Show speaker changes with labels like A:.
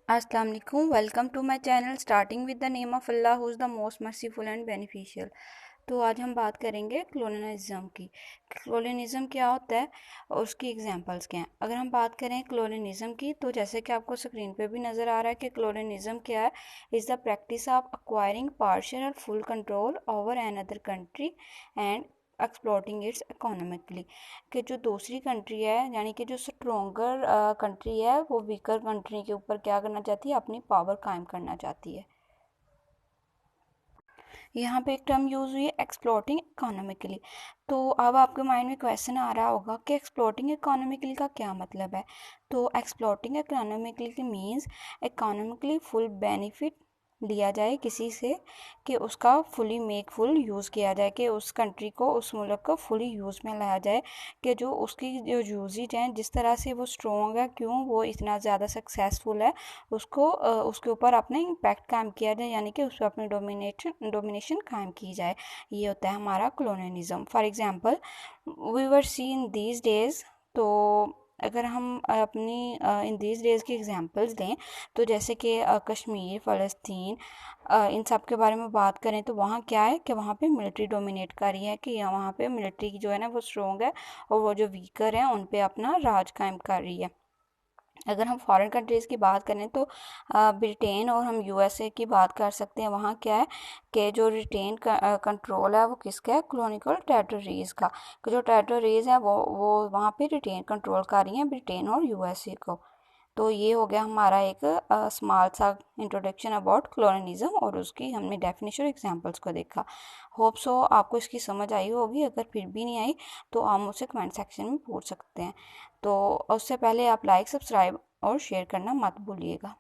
A: Assalamu alaikum. Welcome to my channel. Starting with the name of Allah, who is the most merciful and beneficial. तो आज हम बात करेंगे क्लोनिज्म की। क्लोनिज्म क्या होता है और उसकी एग्जांपल्स क्या हैं। अगर हम बात करें क्लोनिज्म की, तो जैसे कि आपको स्क्रीन पे भी नज़र आ रहा है कि क्लोनिज्म क्या है, is the practice of acquiring partial और full control over another country and exploiting its economically. कि जो दूसरी कंट्री है, यानी कि जो स्ट्रोंगर कंट्री है, वो वीकर कंट्री के ऊपर क्या करना चाहती है, अपनी पावर कायम करना चाहती है। यहाँ पे एक टर्म यूज़ हुई है एक्सप्लोटिंग इकोनॉमिकली। तो अब आपके माइंड में क्वेश्चन आ रहा होगा कि एक्सप्लोटिंग इकोनॉमिकली का क्या मतलब है। तो exploiting economically means economically full benefit लिया जाए किसी से, कि उसका फुली मेक फुल यूज़ किया जाए, कि उस कंट्री को, उस मुल्क को फुली यूज़ में लाया जाए, कि जो उसकी जो यूजेज हैं, जिस तरह से वो स्ट्रॉन्ग है, क्यों वो इतना ज़्यादा सक्सेसफुल है, उसको उसके ऊपर अपना इम्पैक्ट कायम किया जाए, यानी कि उस पर अपनी डोमिनेशन कायम की जाए। ये होता है हमारा colonialism. For example we were see in these days. तो अगर हम अपनी इन दीज डेज़ की एग्जांपल्स दें, तो जैसे कि कश्मीर, फ़लस्तीन, इन सब के बारे में बात करें, तो वहाँ क्या है कि वहाँ पे मिलिट्री डोमिनेट कर रही है, कि वहाँ पे मिलिट्री जो है ना वो स्ट्रॉन्ग है, और वो जो वीकर हैं उन पे अपना राज कायम कर रही है। अगर हम फॉरेन कंट्रीज़ की बात करें, तो ब्रिटेन और हम यूएसए की बात कर सकते हैं। वहाँ क्या है कि जो रिटेन कंट्रोल है वो किसका है, कॉलोनियल टेरिटरीज़ का। कि जो टेरिटरीज़ हैं वो वहाँ पे रिटेन कंट्रोल कर रही हैं, ब्रिटेन और यूएसए को। तो ये हो गया हमारा एक स्मॉल सा इंट्रोडक्शन अबाउट कॉलोनिज्म, और उसकी हमने डेफिनेशन और एग्जांपल्स को देखा। होप सो आपको इसकी समझ आई होगी। अगर फिर भी नहीं आई तो आप मुझसे कमेंट सेक्शन में पूछ सकते हैं। तो उससे पहले आप लाइक, सब्सक्राइब और शेयर करना मत भूलिएगा।